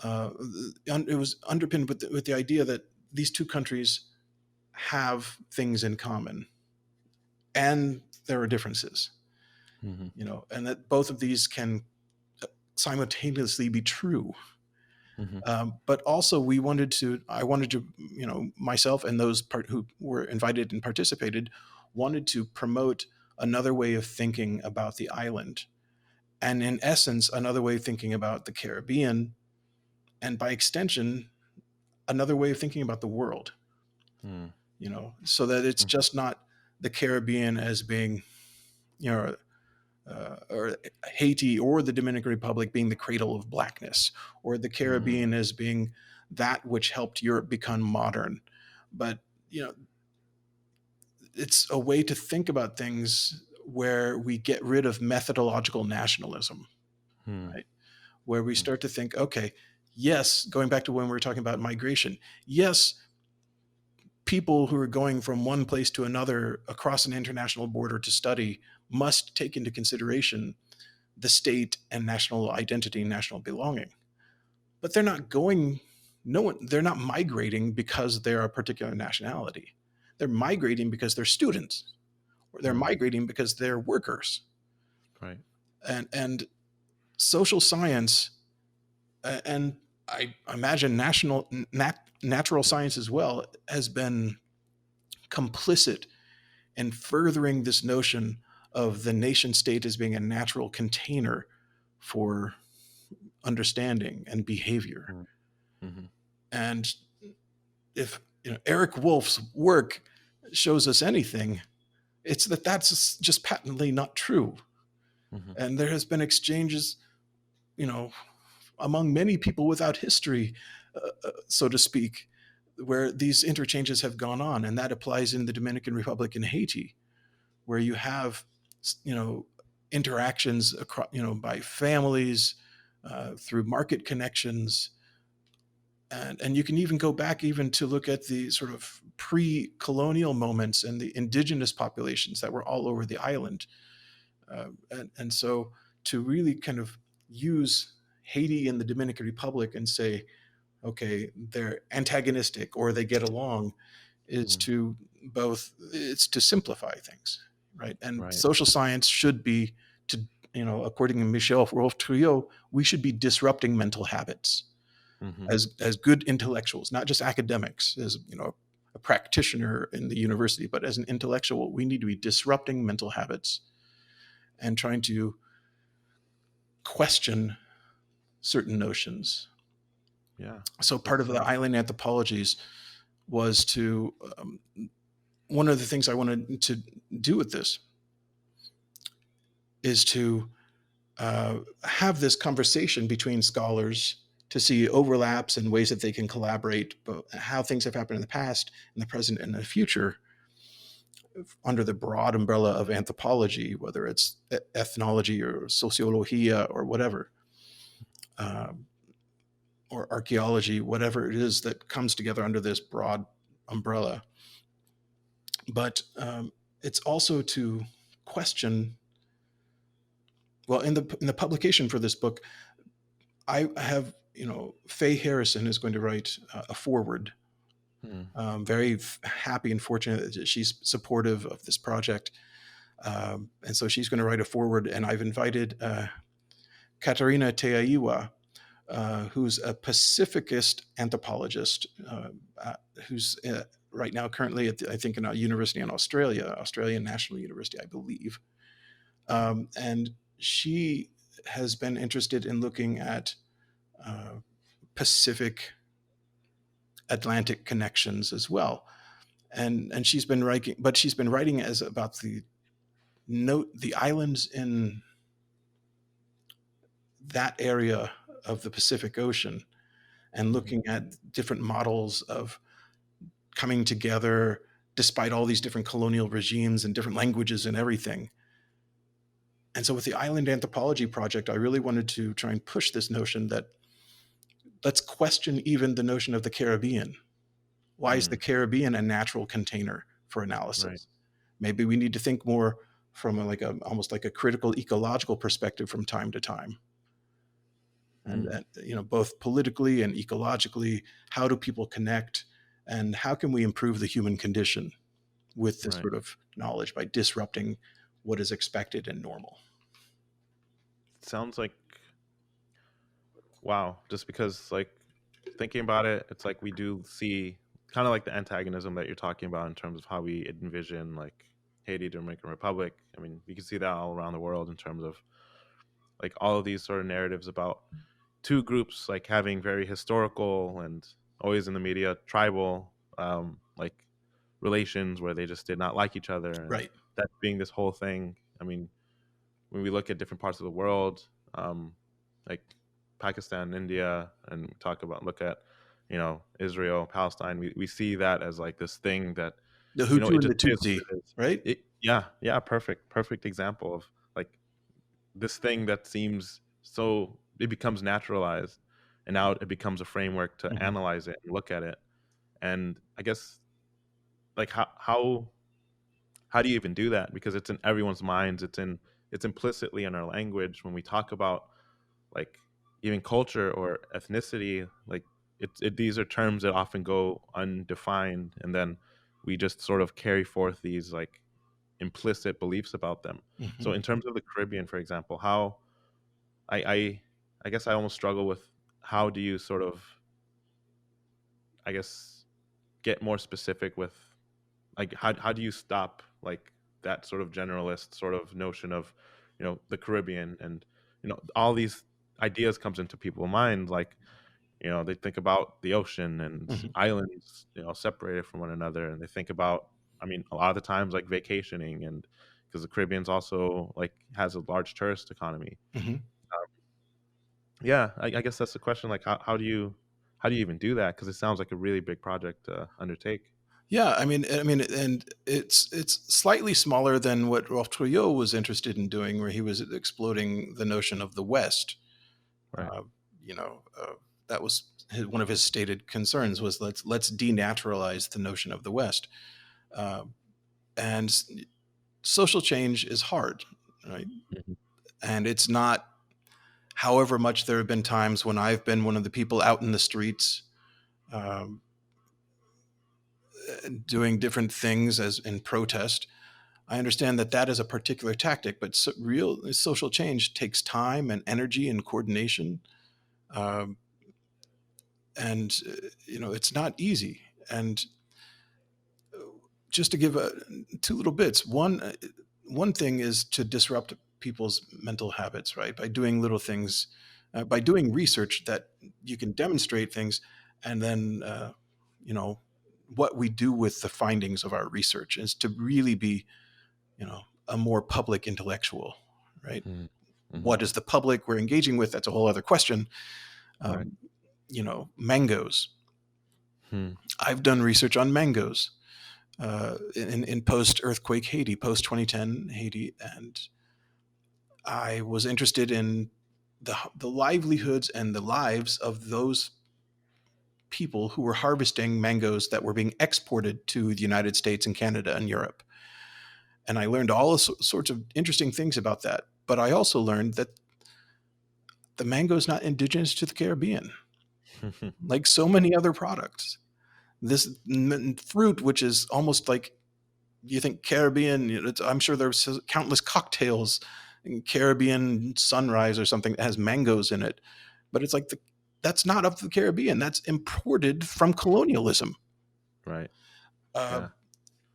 S2: it was underpinned with the idea that these two countries have things in common, and there are differences,
S1: Mhm.
S2: and that both of these can simultaneously be true.
S1: Mhm.
S2: But also, I wanted to, myself and those who were invited and participated wanted to promote another way of thinking about the island. And in essence, another way of thinking about the Caribbean, and by extension, another way of thinking about the world,
S1: Mm.
S2: so that it's
S1: Mhm.
S2: just not the Caribbean as being, you know, or Haiti or the Dominican Republic being the cradle of blackness, or the
S1: Mm.
S2: Caribbean as being that which helped Europe become modern. But, it's a way to think about things where we get rid of methodological nationalism,
S1: Mm.
S2: right? Where we
S1: Mm.
S2: start to think, okay, yes, going back to when we were talking about migration, yes, people who are going from one place to another across an international border to study must take into consideration the state and national identity, national belonging. But they're not going, no one, they're not migrating because they're a particular nationality. They're migrating because they're students, or they're
S1: Mm.
S2: migrating because they're workers.
S1: Right.
S2: And social science, and I imagine natural science as well, has been complicit in furthering this notion of the nation state as being a natural container for understanding and behavior.
S1: Mm-hmm.
S2: And if Eric Wolf's work shows us anything, it's that that's just patently not true.
S1: Mm-hmm.
S2: And there has been exchanges, among many people without history, so to speak, where these interchanges have gone on, and that applies in the Dominican Republic and Haiti, where you have, interactions across, by families, through market connections, and you can even go back even to look at the sort of pre-colonial moments and the indigenous populations that were all over the island, and so to really kind of use Haiti and the Dominican Republic and say, okay, they're antagonistic or they get along, is
S1: Mm-hmm.
S2: to it's to simplify things, right? And
S1: Right.
S2: social science should be to, according to Michel Rolf-Trouillot, we should be disrupting mental habits
S1: Mm-hmm.
S2: as good intellectuals, not just academics, as a practitioner in the university, but as an intellectual, we need to be disrupting mental habits and trying to question certain notions.
S1: Yeah.
S2: So
S1: That
S2: part of the
S1: sounds.
S2: Island Anthropologies was to, one of the things I wanted to do with this is to have this conversation between scholars to see overlaps and ways that they can collaborate, but how things have happened in the past, in the present, and the future under the broad umbrella of anthropology, whether it's ethnology or sociologia or whatever, um, or archaeology, whatever it is that comes together under this broad umbrella. But it's also to question. Well, in the publication for this book, I have, Faye Harrison is going to write a foreword.
S1: Mm.
S2: Very happy and fortunate that she's supportive of this project. And so she's going to write a foreword, and I've invited Katarina Teaiwa, who's a Pacificist anthropologist, who's right now currently at I think in a university in Australia, Australian National University, I believe. And she has been interested in looking at Pacific Atlantic connections as well. And she's been writing, but she's been writing as about the islands in that area of the Pacific Ocean, and
S1: Mm-hmm.
S2: looking at different models of coming together despite all these different colonial regimes and different languages and everything. And so with the Island Anthropology Project, I really wanted to try and push this notion that let's question even the notion of the Caribbean. Why is the
S1: Mm.
S2: Caribbean a natural container for
S1: Right.
S2: analysis? Maybe we need to think more from almost like a critical ecological perspective from time to time. And,
S1: Mm.
S2: both politically and ecologically, how do people connect, and how can we improve the human condition with this
S1: Right.
S2: sort of knowledge by disrupting what is expected and normal?
S1: Sounds like, wow. Just because, like, thinking about it, it's like we do see kind of like the antagonism that you're talking about in terms of how we envision like Haiti, Dominican Republic. I mean, you can see that all around the world in terms of like all of these sort of narratives about two groups like having very historical and always in the media tribal like relations where they just did not like each other, and
S2: Right.
S1: that being this whole thing. I mean, when we look at different parts of the world, like Pakistan, India, and we look at, Israel, Palestine, we see that as like this thing that,
S2: The
S1: it
S2: Hutu and
S1: just
S2: the
S1: is what
S2: Tutsi,
S1: it is.
S2: right?
S1: Yeah, perfect example of like this thing that seems so, it becomes naturalized, and now it becomes a framework to
S2: Mhm.
S1: analyze it and look at it. And I guess like how do you even do that? Because it's in everyone's minds. It's implicitly in our language when we talk about like even culture or ethnicity. Like these are terms that often go undefined, and then we just sort of carry forth these like implicit beliefs about them. So
S2: Mhm.
S1: in terms of the Caribbean, for example, how I I, I guess I almost struggle with how do you sort of, I guess, get more specific with like how do you stop like that sort of generalist sort of notion of the Caribbean and all these ideas comes into people's minds, like, they think about the ocean and
S2: Mhm.
S1: islands, separated from one another, and they think about, I mean, a lot of the times, like vacationing, and because the Caribbean's also like has a large tourist economy.
S2: Mhm.
S1: Yeah, I guess that's the question. Like, how do you even do that? Because it sounds like a really big project to undertake.
S2: Yeah, I mean, and it's slightly smaller than what Rolf Trouillot was interested in doing, where he was exploding the notion of the West.
S1: Right.
S2: Uh, you know, that was one of his stated concerns was let's denaturalize the notion of the West. Uh, and social change is hard, right?
S1: Mhm.
S2: And it's not. However much there have been times when I've been one of the people out in the streets. Um, doing different things as in protest. I understand that that is a particular tactic, but real social change takes time and energy and coordination, um, and it's not easy. And just to give two little bits, one thing is to disrupt people's mental habits, right? By doing little things, by doing research that you can demonstrate things, and then you know what we do with the findings of our research is to really be a more public intellectual, right?
S1: Mhm. Mhm.
S2: What is the public we're engaging with? That's a whole other question.
S1: Right.
S2: um, Mangoes.
S1: Hmm.
S2: I've done research on mangoes in post earthquake Haiti, post 2010 Haiti, and I was interested in the livelihoods and the lives of those people who were harvesting mangoes that were being exported to the United States and Canada and Europe. And I learned all sorts of interesting things about that. But I also learned that the mango is not indigenous to the Caribbean, like so many other products. This fruit, which is almost like you think Caribbean, I'm sure there's countless cocktails, Caribbean sunrise or something that has mangoes in it, but it's like that's not of the Caribbean. That's imported from colonialism.
S1: Right.
S2: Uh,
S1: Yeah.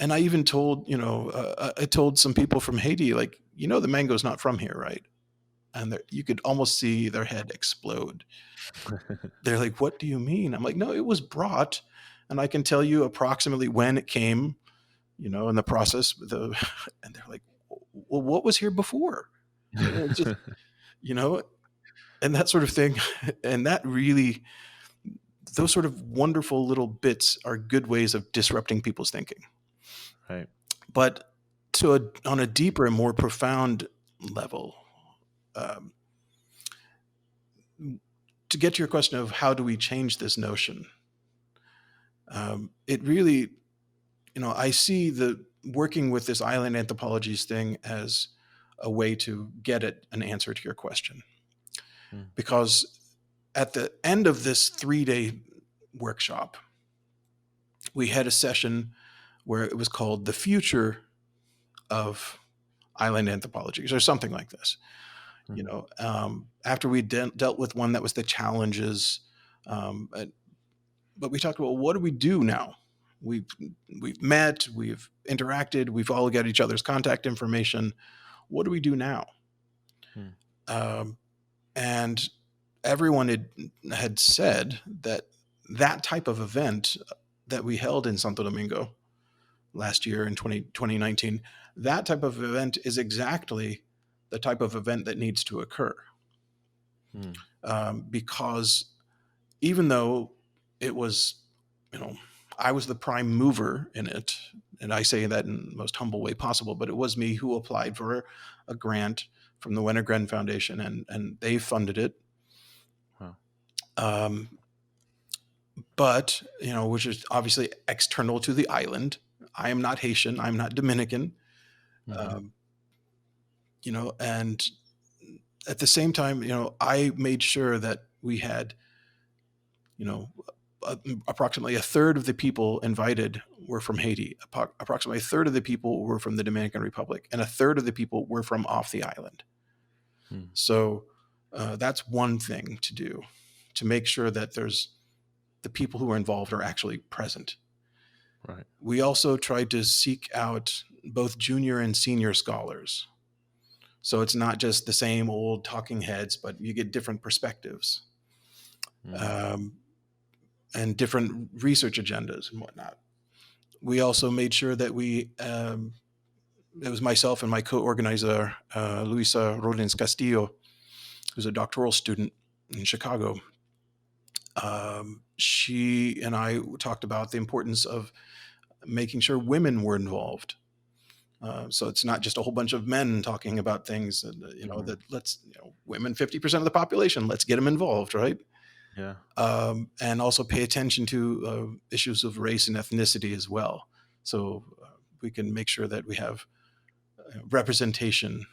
S2: and I even told, I told some people from Haiti, like, the mango's not from here, right? And you could almost see their head explode. They're like, "What do you mean?" I'm like, "No, it was brought, and I can tell you approximately when it came, in the process." And they're like, "Well, what was here before?" Just you know, and that sort of thing, and that really, those sort of wonderful little bits are good ways of disrupting people's thinking.
S1: Right.
S2: But on a deeper and more profound level, um, to get to your question of how do we change this notion, it really, I see the working with this Island Anthropologies thing as a way to get at an answer to your question.
S1: Hmm.
S2: Because at the end of this 3-day workshop, we had a session where it was called The Future of Island Anthropologies or something like this.
S1: Hmm.
S2: After we dealt with one that was the challenges, um, but we talked about what do we do now? We've we've met, we've interacted, we've all got each other's contact information. What do we do now?
S1: Hmm.
S2: Um, and everyone had said that type of event that we held in Santo Domingo last year in 2019, that type of event is exactly the type of event that needs to occur.
S1: Hmm.
S2: Because even though it was, you know, I was the prime mover in it, and I say that in the most humble way possible, but it was me who applied for a grant from the Wenner-Gren Foundation, and they funded it.
S1: Wow.
S2: Um, but which is obviously external to the island. I am not Haitian. I'm not Dominican.
S1: Hmm.
S2: Um, and at the same time, I made sure that we had, you know, approximately a third of the people invited were from Haiti. Approximately a third of the people were from the Dominican Republic, and a third of the people were from off the island.
S1: Hmm.
S2: So that's one thing to do, to make sure that the people who are involved are actually present.
S1: Right.
S2: We also tried to seek out both junior and senior scholars. So it's not just the same old talking heads, but you get different perspectives,
S1: Mm.
S2: um, and different research agendas and whatnot. We also made sure that it was myself and my co-organizer, Luisa Rodins Castillo, who's a doctoral student in Chicago. She and I talked about the importance of making sure women were involved. So it's not just a whole bunch of men talking about things, and
S1: Mm.
S2: that women 50% of the population, let's get them involved, right?
S1: Yeah.
S2: And also pay attention to issues of race and ethnicity as well. So we can make sure that we have representation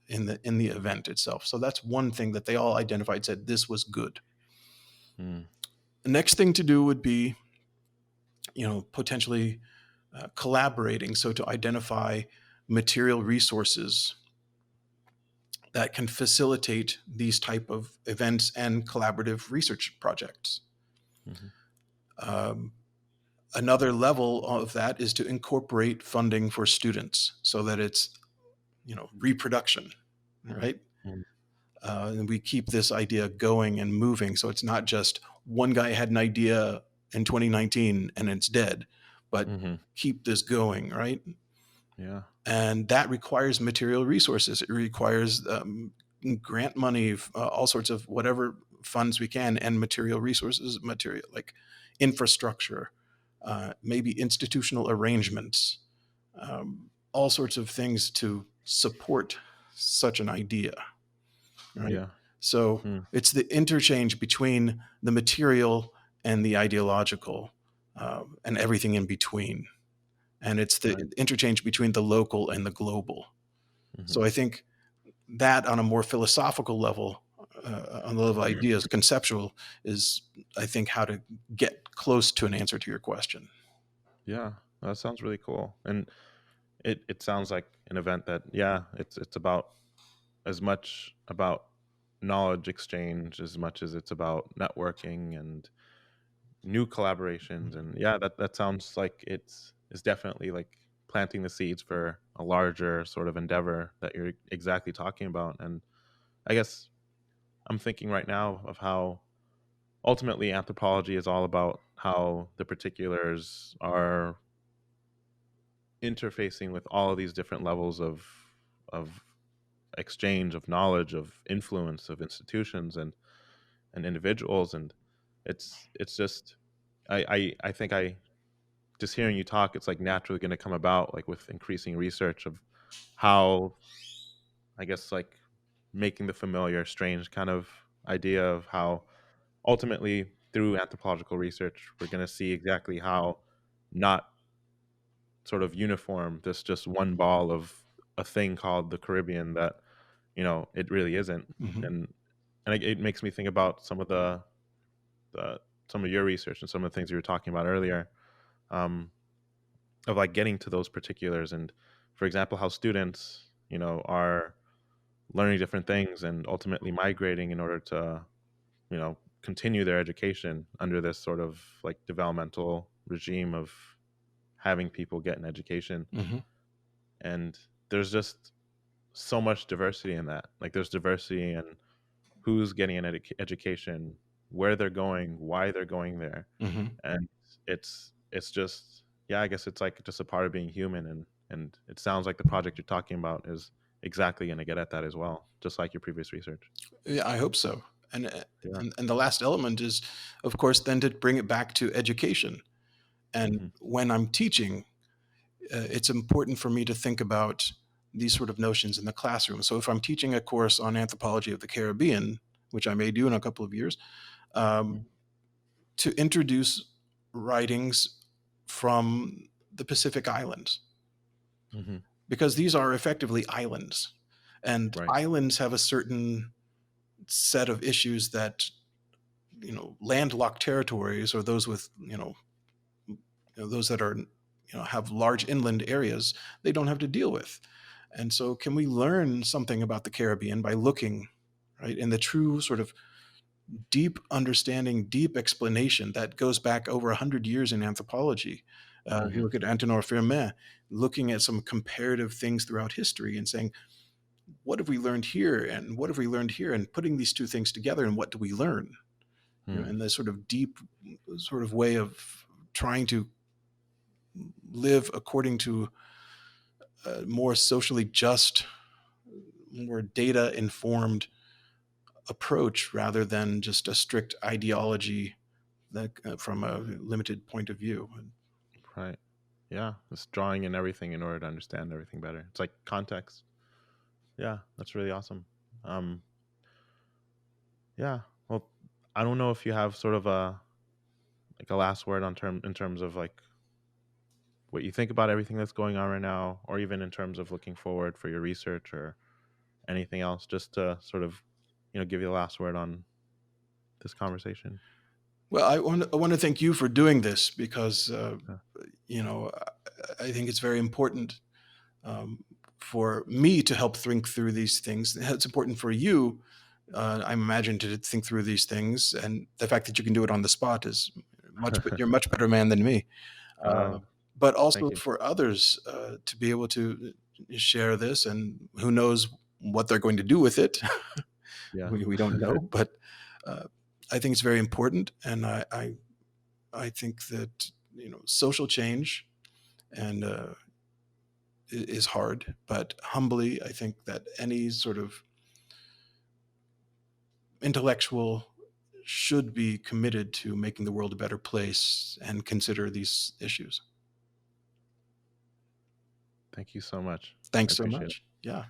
S2: in the event itself. So that's one thing that they all identified, said this was good.
S1: Mm.
S2: The next thing to do would be, potentially collaborating. So to identify material resources that can facilitate these type of events and collaborative research projects.
S1: Mhm.
S2: Um, Another level of that is to incorporate funding for students so that it's reproduction, right?
S1: Mm.
S2: And we keep this idea going and moving. So it's not just one guy had an idea in 2019 and it's dead, but
S1: Mhm.
S2: keep this going, right?
S1: Yeah.
S2: And that requires material resources. It requires grant money, all sorts of whatever funds we can, and material resources, material like infrastructure, maybe institutional arrangements, all sorts of things to support such an idea, right?
S1: Yeah.
S2: So
S1: Mm.
S2: it's the interchange between the material and the ideological, and everything in between. And it's the
S1: Right.
S2: interchange between the local and the global.
S1: Mhm.
S2: So I think that on a more philosophical level, on the level of ideas, conceptual, is I think how to get close to an answer to your question.
S1: Yeah. That sounds really cool. And it sounds like an event that, yeah, it's about as much about knowledge exchange as much as it's about networking and new collaborations. And yeah, that sounds like it's definitely like planting the seeds for a larger sort of endeavor that you're exactly talking about. And I guess I'm thinking right now of how ultimately anthropology is all about how the particulars are interfacing with all of these different levels of exchange of knowledge, of influence, of institutions and individuals. And it's just I think I just hearing you talk, it's like naturally going to come about like with increasing research of how, I guess, like making the familiar strange kind of idea of how ultimately through anthropological research we're going to see exactly how not sort of uniform this just one ball of a thing called the Caribbean that it really isn't.
S2: Hmm.
S1: And it makes me think about the some of your research and some of the things you were talking about earlier, um, of like getting to those particulars. And for example, how students are learning different things and ultimately migrating in order to continue their education under this sort of like developmental regime of having people get an education.
S2: Hmm.
S1: And there's just so much diversity in that. Like there's diversity in who's getting an education, where they're going, why they're going there.
S2: Hmm.
S1: And it's just, yeah, I guess it's like just a part of being human. And it sounds like the project you're talking about is exactly going to get at that as well, just like your previous research.
S2: Yeah, I hope so. And,
S1: Yeah.
S2: and the last element is, of course, then to bring it back to education. And
S1: Hmm.
S2: when I'm teaching, it's important for me to think about these sort of notions in the classroom. So if I'm teaching a course on anthropology of the Caribbean, which I may do in a couple of years, um, to introduce writings from the Pacific Islands,
S1: Hmm.
S2: because these are effectively islands. And
S1: Right.
S2: islands have a certain set of issues that, landlocked territories, or those with, those that are, have large inland areas, they don't have to deal with. And so, can we learn something about the Caribbean by looking, right, in the true sort of deep understanding, deep explanation that goes back over 100 years in anthropology? If you
S1: Hmm.
S2: look at Antonio Firmin, looking at some comparative things throughout history and saying, what have we learned here and what have we learned here, and putting these two things together, and what do we learn?
S1: Hmm.
S2: And this sort of deep sort of way of trying to live according to a more socially just, more data informed approach rather than just a strict ideology that, from a limited point of view.
S1: Right. Yeah. Just drawing in everything in order to understand everything better. It's like context. Yeah. That's really awesome. Um, yeah. Well, I don't know if you have sort of a last word in terms of like what you think about everything that's going on right now, or even in terms of looking forward for your research or anything else, just to sort of, give you the last word on this conversation.
S2: Well, I want to thank you for doing this because,
S1: Yeah.
S2: you know, I think it's very important, um, for me to help think through these things. It's important for you, I imagine, to think through these things, and the fact that you can do it on the spot is you're a much better man than me. Uh,
S1: Oh,
S2: but
S1: thank
S2: also
S1: you.
S2: for others, to be able to share this, and who knows what they're going to do with it.
S1: Yeah.
S2: We don't know, but uh, I think it's very important, and I think that, social change and is hard, but humbly, I think that any sort of intellectual should be committed to making the world a better place and consider these issues.
S1: Thank you so much. I
S2: Thanks so
S1: appreciate it.
S2: much. Yeah.